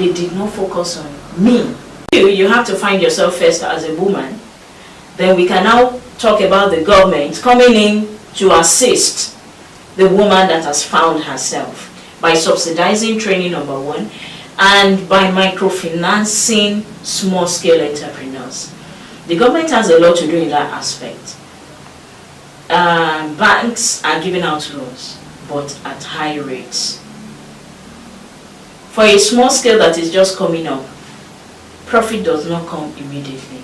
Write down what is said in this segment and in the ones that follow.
they did not focus on me. You have to find yourself first as a woman. Then we can now talk about the government coming in to assist the woman that has found herself by subsidizing training, number one, and by microfinancing small-scale entrepreneurs. The government has a lot to do in that aspect. Banks are giving out loans, but at high rates. For a small scale that is just coming up, profit does not come immediately.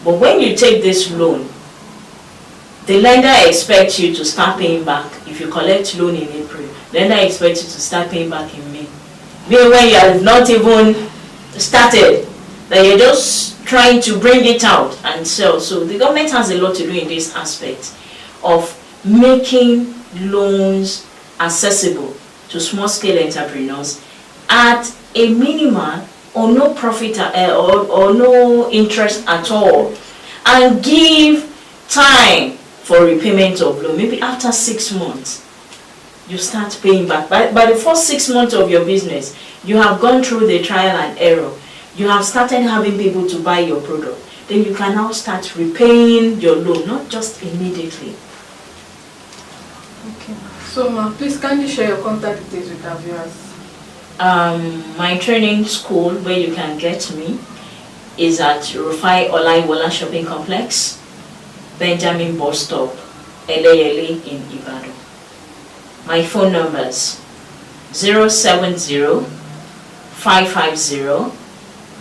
But when you take this loan, the lender expects you to start paying back. If you collect loan in April, the lender expects you to start paying back in May. Meaning when you have not even started, that you're just trying to bring it out and sell. So the government has a lot to do in this aspect of making loans accessible to small-scale entrepreneurs at a minimal or no profit or no interest at all, and give time for repayment of loan. Maybe after 6 months, you start paying back. By the first 6 months of your business, you have gone through the trial and error. You have started having people to buy your product. Then you can now start repaying your loan, not just immediately. Okay. So, ma, please can you share your contact details with our viewers? My training school, where you can get me, is at Rufai Olaiwola Shopping Complex, Benjamin Bus Stop, Eleyele in Ibadan. My phone numbers 070 550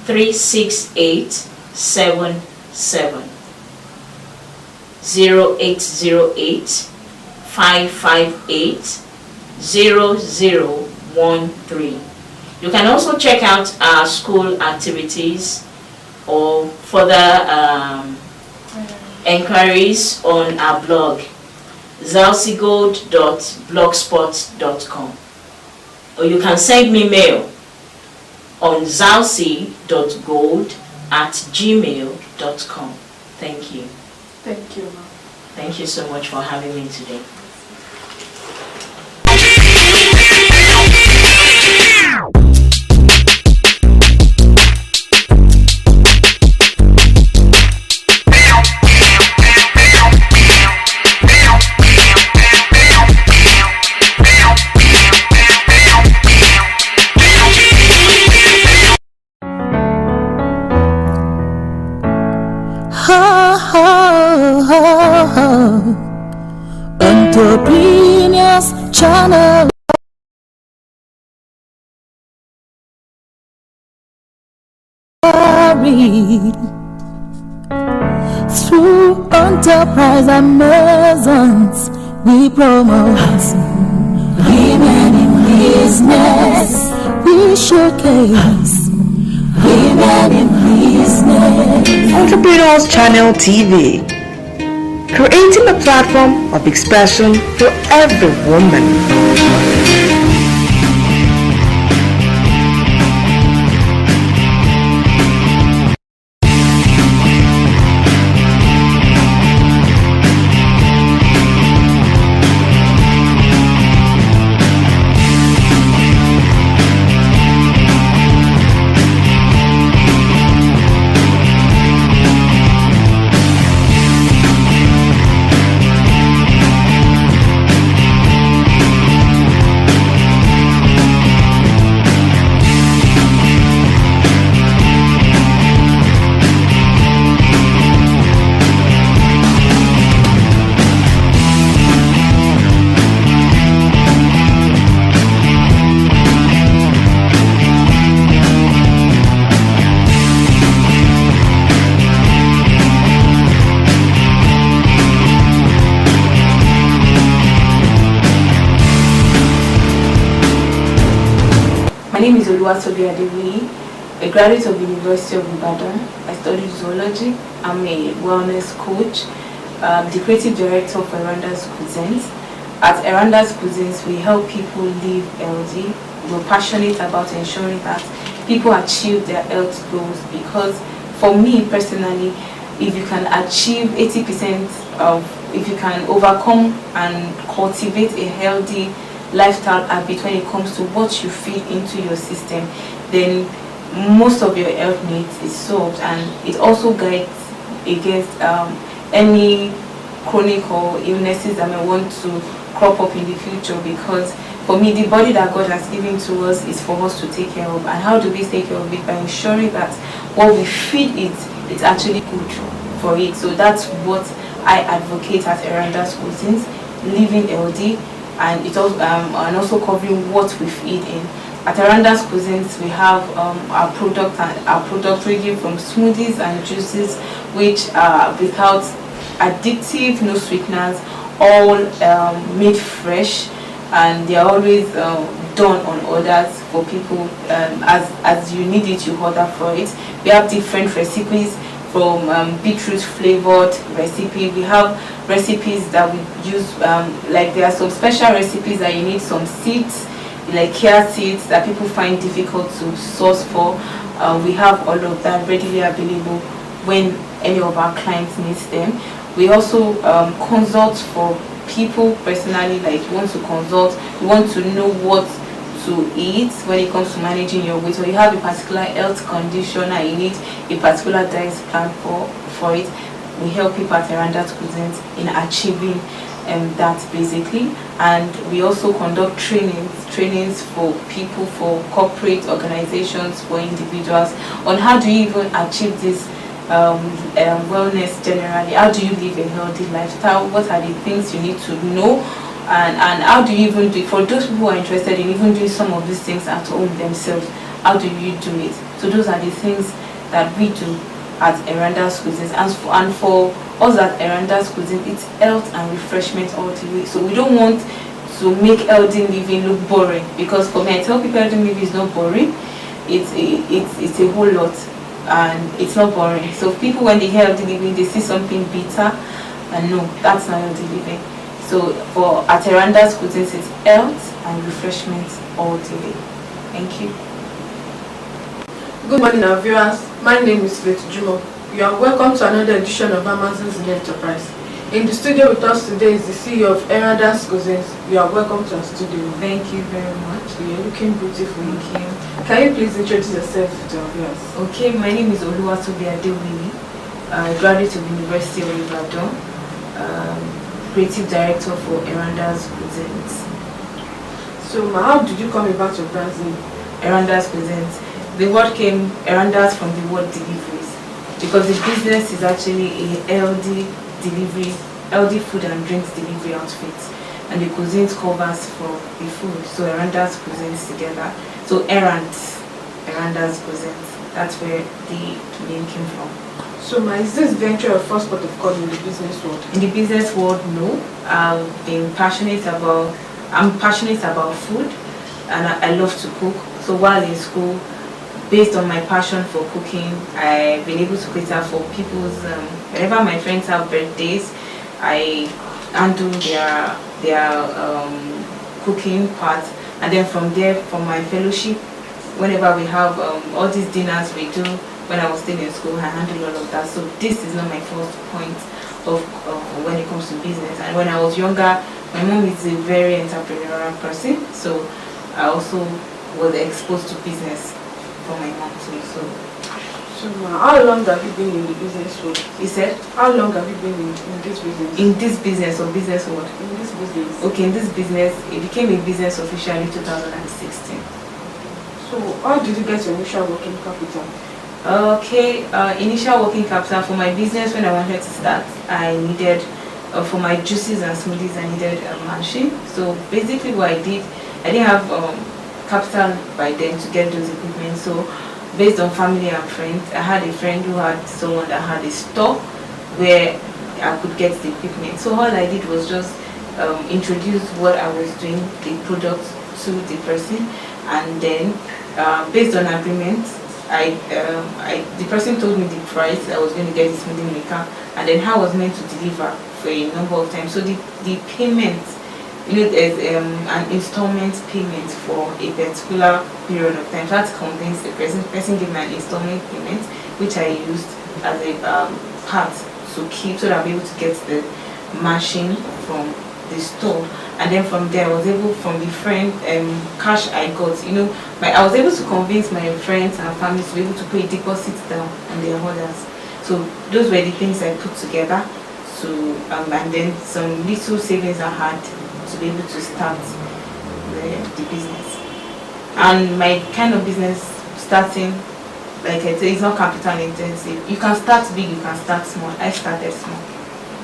36877, 0808 558 0013. You can also check out our school activities or further enquiries on our blog, zalsigold.blogspot.com, or you can send me mail on zalsi.gold@gmail.com. Thank you. Thank you, ma'am. Thank you so much for having me today. Entrepreneuse channel. Through enterprise Amazons, we promote women in business. We showcase women in business. Entrepreneuse Channel TV, creating a platform of expression for every woman. My name is Oluwatobi Adewiyi, a graduate of the University of Ibadan. I studied zoology. I'm a wellness coach, the creative director for Eranda's Cuisines. At Eranda's Cuisines, we help people live healthy. We're passionate about ensuring that people achieve their health goals, because for me personally, if you can achieve 80% of, if you can overcome and cultivate a healthy lifestyle habit when it comes to what you feed into your system, then most of your health needs is solved, and it also guides against any chronic or illnesses that may want to crop up in the future. Because for me, the body that God has given to us is for us to take care of. And how do we take care of it? By ensuring that what we feed it, it's actually good for it. So that's what I advocate at Eranda's Cuisines, living healthy, and it also and also covering what we feed in. At Eranda's Cuisines, we have our product ranging from smoothies and juices, which are without addictive, no sweeteners, all made fresh, and they are always done on orders for people. As you need it, you order for it. We have different recipes, from beetroot flavored recipe. We have recipes that we use, like there are some special recipes that you need some seeds, like chia seeds, that people find difficult to source for. We have all of that readily available when any of our clients needs them. We also consult for people personally, like you want to consult, you want to know what to eat when it comes to managing your weight, or you have a particular health condition and you need a particular diet plan for it. We help people at Eranda's Cuisines in achieving that basically. And we also conduct trainings for people, for corporate organizations, for individuals, on how do you even achieve this wellness generally. How do you live a healthy lifestyle? What are the things you need to know, and how do you even do it? For those people who are interested in even doing some of these things at home themselves, how do you do it? So those are the things that we do at Eranda's Cuisines. And for us at Eranda's Cuisines, it's health and refreshment all the way. So we don't want to make healthy living look boring, because for me, I tell people healthy living is not boring. It's a whole lot, and it's not boring. So people, when they hear healthy living, they see something bitter, and no, that's not healthy living. So for at Eranda's Cuisines, it's health and refreshment all the way. Thank you. Good morning, our viewers. My name is Faith Jumo. You are welcome to another edition of Amazon's Enterprise. In the studio with us today is the CEO of Eranda's Cuisines. You are welcome to our studio. Thank you very much. You are looking beautiful. Thank you. Can you please introduce yourself to our viewers? Okay, my name is Oluwatobi Adewini, graduate of University of Ibadan, creative director for Eranda's Cuisines. So, how did you come about your brand name? Eranda's Cuisines. The word came, Eranda's, from the word deliveries, because the business is actually a healthy delivery, healthy food and drinks delivery outfit, and the cuisines covers for the food. So Eranda's Cuisines together. So Eranda's Cuisines. That's where the name came from. So, is this venture your first port of call in the business world? In the business world, no. I'm passionate about food, and I love to cook. So while in school, based on my passion for cooking, I've been able to cater for people's, whenever my friends have birthdays, I handle their cooking part. And then from there, for my fellowship, whenever we have all these dinners we do, when I was still in school, I handle all of that. So this is not my first point of when it comes to business. And when I was younger, my mom is a very entrepreneurial person, so I also was exposed to business from my mom too. So how long have you been in the business world? You said? How long have you been in this business? In this business or business world? In this business. Okay, in this business, it became a business officially in 2016. So how did you get your initial working capital? Okay, initial working capital for my business, when I wanted to start, I needed, for my juices and smoothies, I needed a machine. So basically what I did, I didn't have capital by then to get those equipment. So based on family and friends, I had a friend who had someone that had a store where I could get the equipment. So all I did was just introduce what I was doing, the product, to the person, and then based on agreement, the person told me the price I was going to get the smoothie maker, and then how I was meant to deliver for a number of times. So the payment, there's an installment payment for a particular period of time. So that convinced the person gave me an installment payment, which I used as a part to keep, so that I'll be able to get the machine from the store. And then from there, I was able, from the friend cash I got, I was able to convince my friends and family to be able to put a deposit down on their orders. So those were the things I put together. So and then some little savings I had to be able to start the business. And my kind of business starting, like I said, it's not capital intensive. You can start big, you can start small. I started small.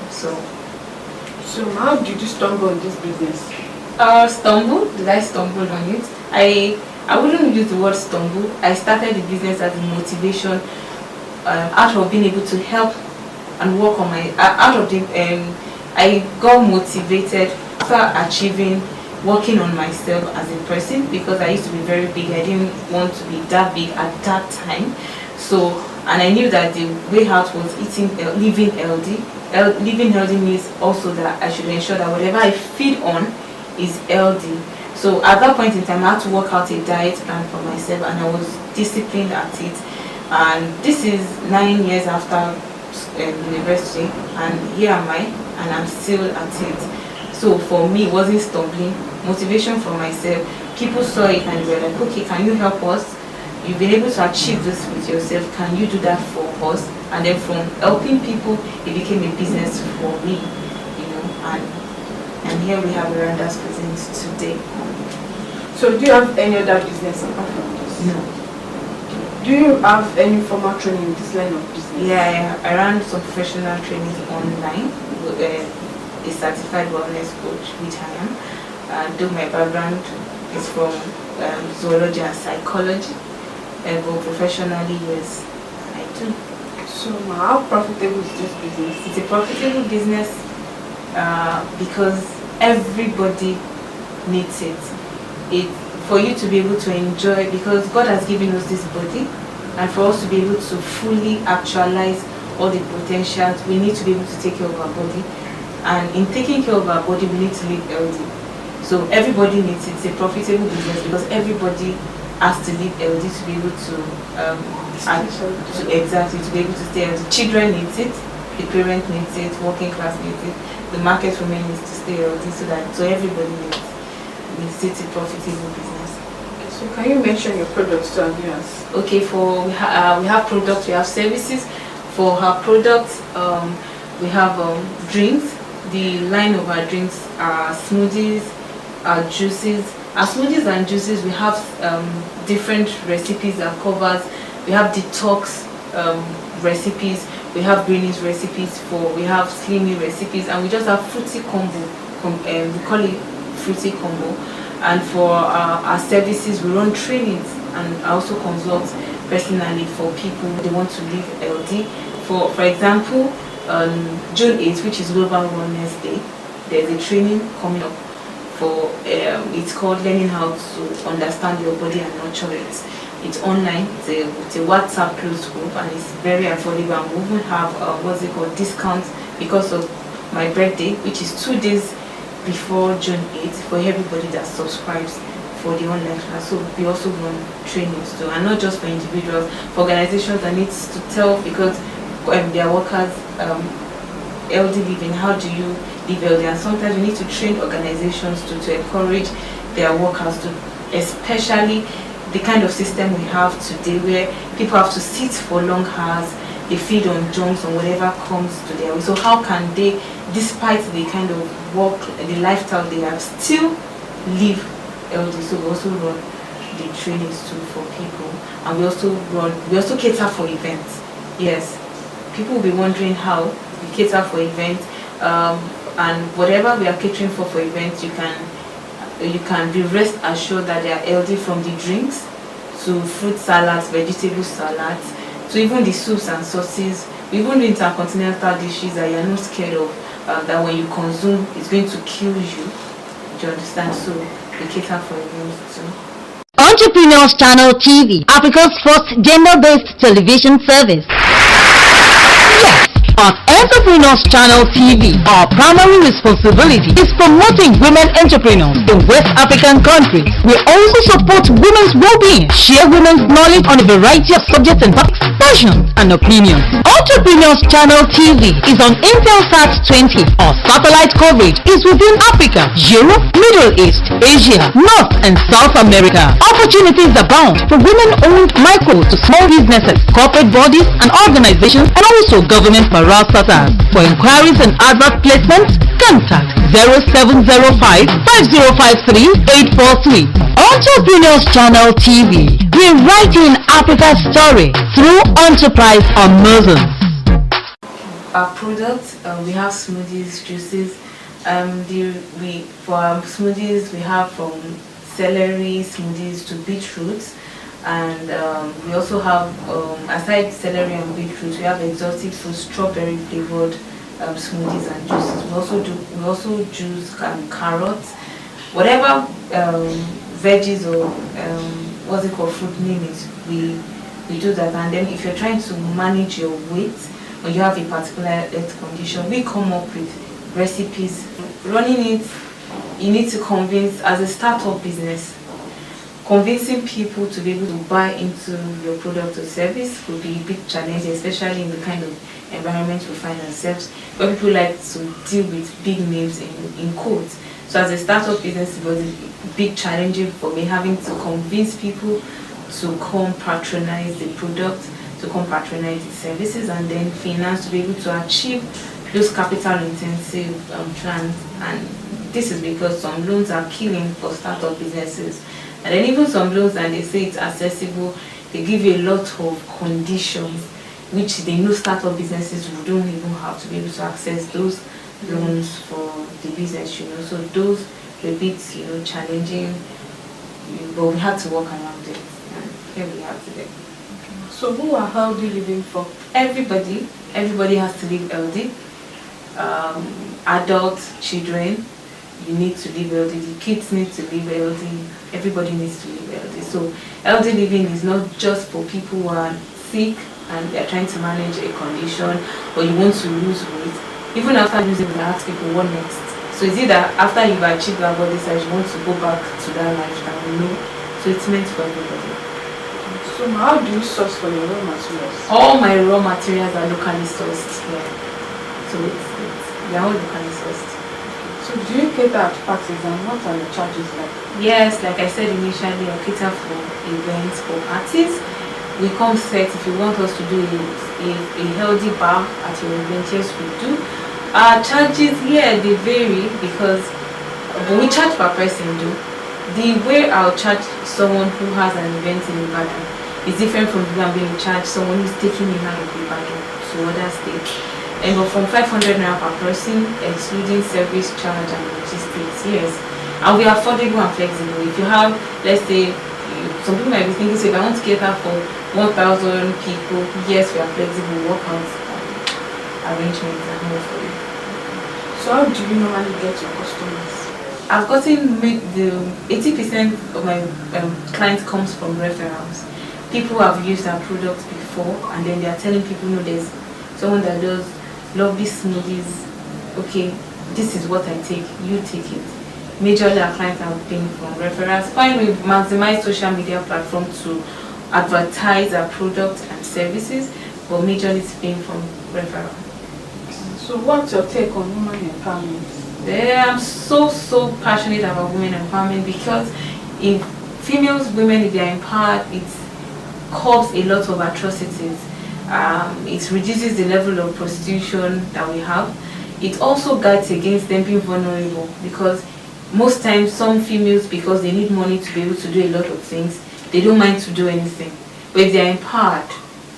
So how did you stumble on this business? Stumble? Did I stumble on it? I wouldn't use the word stumble. I started the business as a motivation, out of being able to help and work on my, I got motivated after achieving, working on myself as a person, because I used to be very big. I didn't want to be that big at that time. So, and I knew that the way out was living healthy. Living healthy means also that I should ensure that whatever I feed on is healthy. So at that point in time, I had to work out a diet plan for myself, and I was disciplined at it. And this is 9 years after university, and here am I, and I'm still at it. So for me, it wasn't stumbling. Motivation for myself. People saw it and they were like, okay, can you help us? You've been able to achieve this with yourself. Can you do that for us? And then from helping people, it became a business for me, and here we have Veranda's Cuisines today. So do you have any other business apart from this? No. Do you have any formal training in this line of business? Yeah, I ran some professional trainings online with a certified wellness coach, which I am. Though my background is from zoology and psychology, but professionally, yes, I do. So how profitable is this business? It's a profitable business because everybody needs it. For you to be able to enjoy, because God has given us this body, and for us to be able to fully actualize all the potentials, we need to be able to take care of our body. And in taking care of our body, we need to live healthy. So everybody needs it. It's a profitable business because everybody has to live healthy to be able to to be able to stay healthy. Children needs it, the parent needs it, working class needs it, the market women needs to stay healthy, so everybody needs it. It's a profitable business. So can you mention your products to our viewers? Okay, we have products, we have services. For our products, we have drinks. The line of our drinks are smoothies, our juices. Our smoothies and juices, we have different recipes that covers. We have detox recipes, we have greenies recipes, we have slimmy recipes, and we just have fruity combo. We call it fruity combo. And for our services, we run trainings, and I also consult personally for people they want to live healthy. For example, June 8th, which is Global Wellness Day, there's a training coming up for it's called Learning How to Understand Your Body and Nurture It. It's online. It's a WhatsApp closed group, and it's very affordable. And we even have discounts because of my birthday, which is 2 days before June 8th, for everybody that subscribes for the online class. So we also run trainings too, and not just for individuals, for organizations that needs to tell, because their workers healthy living, how do you live healthy, and sometimes we need to train organizations to encourage their workers to, especially the kind of system we have today where people have to sit for long hours, they feed on junks or whatever comes to their way. So how can they, despite the kind of work, the lifestyle they have, still live healthy? So we also run the trainings too for people, and we also cater for events. Yes, people will be wondering how we cater for events, and whatever we are catering for events, you can be rest assured that they are healthy, from the drinks to fruit salads, vegetable salads, to even the soups and sauces. We even do intercontinental dishes that you are not scared of, that when you consume it's going to kill you. Do you understand? So we cater for events too. Entrepreneuse Channel TV, Africa's first gender-based television service. Yes, On Entrepreneuse Channel TV, our primary responsibility is promoting women entrepreneurs in West African countries. We also support women's well-being, share women's knowledge on a variety of subjects and topics, passions and opinions. Entrepreneuse Channel TV is on Intelsat 20. Our satellite coverage is within Africa, Europe, Middle East, Asia, North and South America. Opportunities abound for women-owned micro to small businesses, corporate bodies and organizations, and also government parastatals. For inquiries and advert placements, contact 0705 5053 843. Entrepreneuse Channel TV, rewriting Africa's story through enterprise Amazon. Our products, we have smoothies, juices. For our smoothies, we have from celery smoothies to beetroots, and we also have, aside celery and beetroot, we have exotic fruit, strawberry flavored smoothies and juices. We also juice carrots, whatever veggies or what's it called, fruit name it, we do that. And then if you're trying to manage your weight or you have a particular health condition, we come up with recipes. Running it, you need to convince, as a startup business, convincing people to be able to buy into your product or service will be a big challenge, especially in the kind of environment we find ourselves, where people like to deal with big names in quotes. So as a startup business, it was a big challenge for me, having to convince people to come patronize the product, to come patronize the services, and then finance to be able to achieve those capital intensive plans. And this is because some loans are killing for startup businesses, and then even some loans, and they say it's accessible, they give you a lot of conditions which they know startup businesses don't even have to be able to access those loans for the business, you know. So those were a bit, challenging, but we had to work around it, and here we are today. So who are healthy living for? Everybody has to live healthy. Adults, children, you need to live healthy. The kids need to live healthy. Everybody needs to live healthy. So healthy living is not just for people who are sick and they're trying to manage a condition, or you want to lose weight. Even after losing, we ask people what next. So is it that after you've achieved that body size, you want to go back to that lifestyle? No. So it's meant for everybody. So how do you source for your raw materials? All my raw materials are locally sourced here. So they are all locally sourced. So do you cater at parties, and what are your charges like? Yes, like I said initially, I cater for events, for parties. We come set. If you want us to do a healthy bar at your event, yes, we do. Our charges here, they vary because but we charge per person though. The way I'll charge someone who has an event in Ibadan is different from the way I'm going to charge someone who's taking me out of Ibadan to other states. And but from 500 naira per person, excluding service charge and logistics, yes. And we are affordable and flexible. If you have, let's say, some people might be thinking, so if I want to cater for 1,000 people, yes, we are flexible, work out arrangements and all for you. So how do you normally get your customers? I've gotten the 80% of my clients comes from referrals. People have used our products before, and then they are telling people, no, there's someone that does lovely smoothies. Okay, this is what I take, you take it. Majorly our clients have been from referrals. Fine, we maximize social media platform to advertise our products and services, but majorly it's been from referral. So what's your take on women empowerment? I'm so passionate about women empowerment, because if women, if they are empowered, it curbs a lot of atrocities. It reduces the level of prostitution that we have. It also guides against them being vulnerable, because most times some females, because they need money to be able to do a lot of things, they don't mind to do anything. But if they are empowered,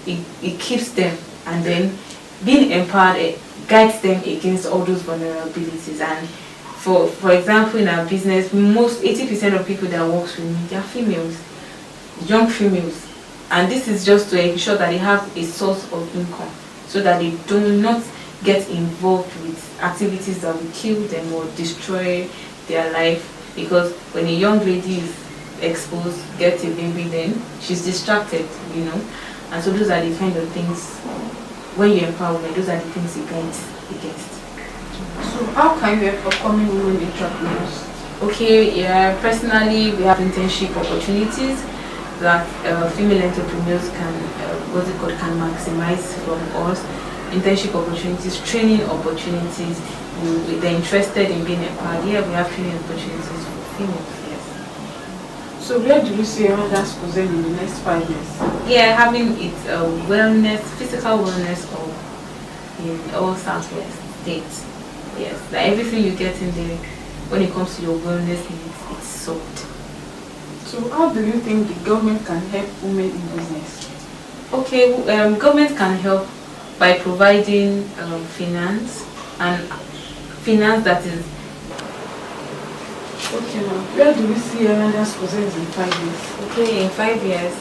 it keeps them, and then being empowered, it guides them against all those vulnerabilities. And for example, in our business, most 80% of people that works with me, they are females, young females. And this is just to ensure that they have a source of income, so that they do not get involved with activities that will kill them or destroy their life. Because when a young lady is exposed, gets a baby, then she's distracted, and so those are the kind of things when you empower women, those are the things you guide against. So how can you help upcoming women entrepreneurs? Okay, yeah, personally, we have internship opportunities that female entrepreneurs can, can maximize from us. Internship opportunities, training opportunities. They're interested in being empowered. Yeah, we have training opportunities for females, yes. So where do you see Rwanda's cuisine in the next 5 years? Yeah, having its wellness, physical wellness hub in all southwest states. Yes, like everything you get in there when it comes to your wellness needs, it's solved. So how do you think the government can help women in business? Okay, government can help by providing finance that is. Okay, ma'am. Where do we see Rwanda's cuisine in 5 years? Okay, in 5 years,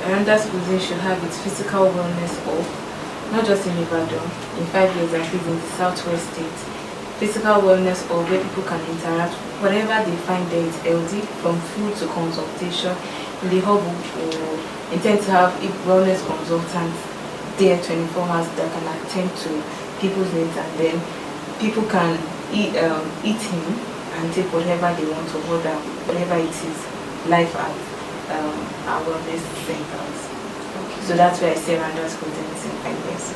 Rwanda's cuisine should have its physical wellness hub, not just in Ibadan. In 5 years, at least in the southwest states. Physical wellness hub where people can interact, whatever they find there is healthy, from food to consultation. In the hub, we intend to have wellness consultants there 24 hours that can attend to people's needs, and then people can eat in and take whatever they want to order, whatever it is, life at our wellness centers. Okay. So that's where I say Rwanda's content in 5 years.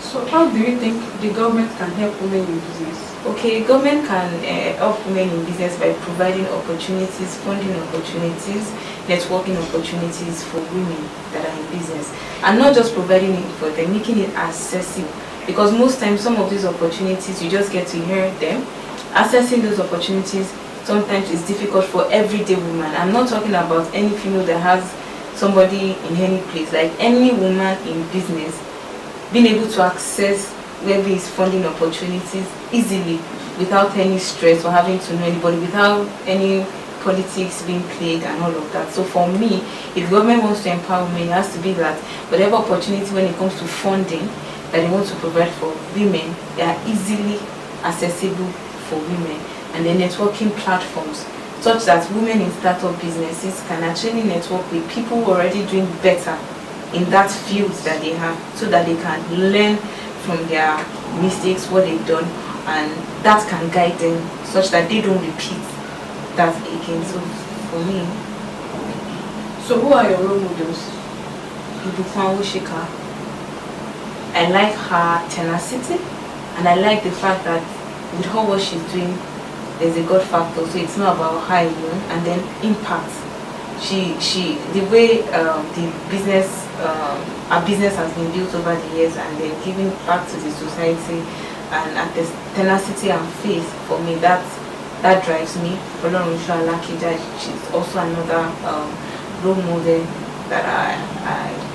So how do you think the government can help women in business? Okay, government can help women in business by providing opportunities, funding opportunities, networking opportunities for women that are in business. And not just providing it for them, making it accessible. Because most times some of these opportunities, you just get to hear them. Accessing those opportunities sometimes is difficult for everyday woman. I'm not talking about any female that has somebody in any place, like any woman in business, being able to access where there is funding opportunities easily without any stress or having to know anybody, without any politics being played and all of that. So for me, if government wants to empower women, it has to be that whatever opportunity when it comes to funding that they want to provide for women, they are easily accessible for women, and the networking platforms such that women in startup businesses can actually network with people who are already doing better in that field that they have, so that they can learn from their mistakes, what they've done, and that can guide them such that they don't repeat that again. So for me, So who are your role models? Ibukwan Oshika. I like her tenacity, and I like the fact that with her what she's doing, there's a God factor. So it's not about her alone, and then impact. The way the business, our business has been built over the years, and then giving back to the society, and at the tenacity and faith, for me that drives me. She's also another role model that I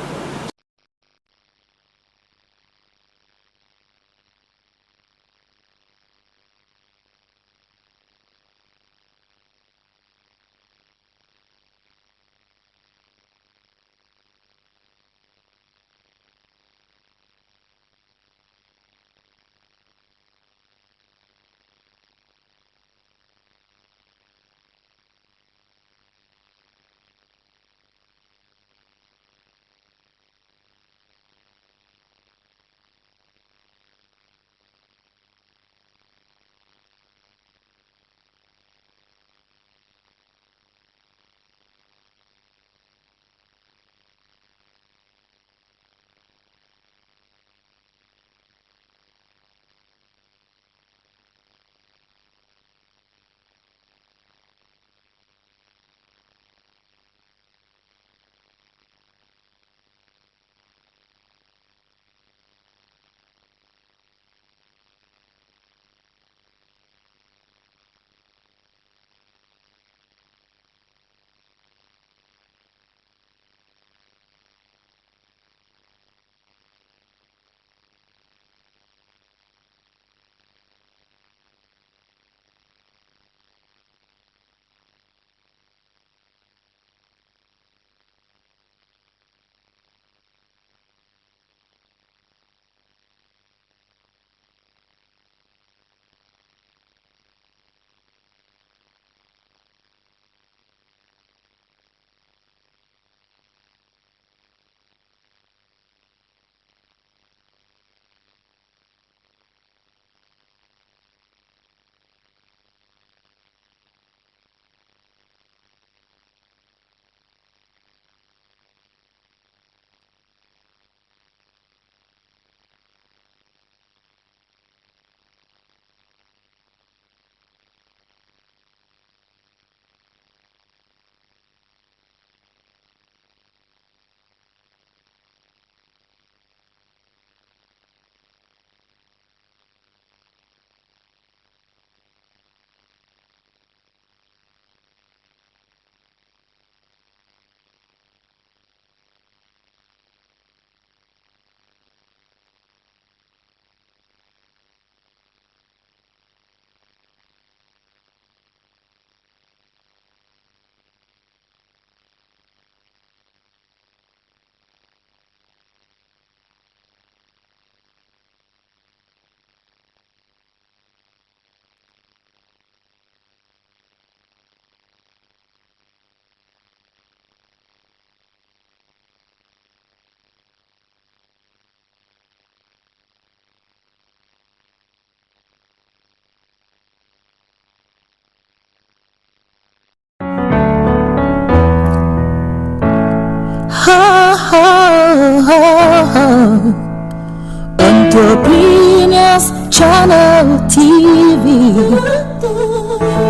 Entrepreneuse Channel TV,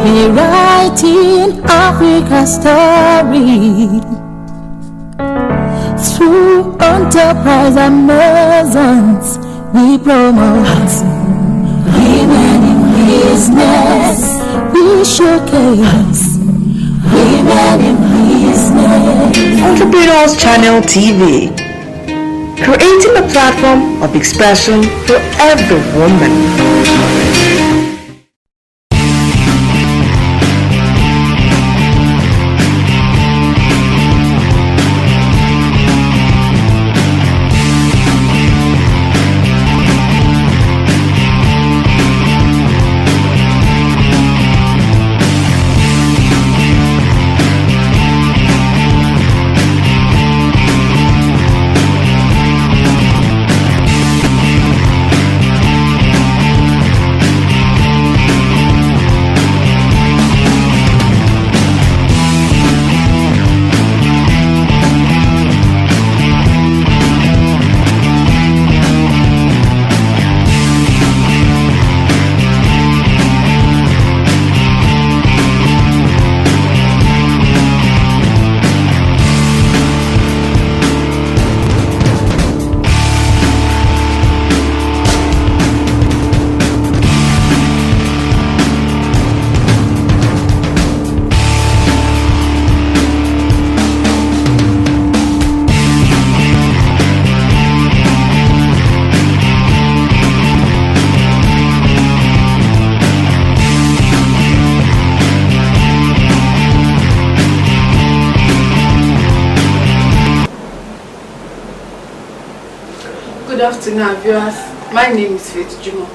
rewriting Africa's story through enterprise Amazons. We promote women in business. We showcase women in business. Entrepreneuse Channel TV, creating a platform of expression for every woman. Good afternoon, viewers. My name is Faith Jumo.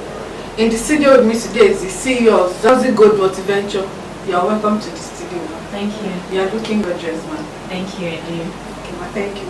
In the studio with me today is the CEO of Zazie Gold Multiventure. You are welcome to the studio. Thank you. You are looking gorgeous, man. Thank you, I do. Okay, ma, thank you.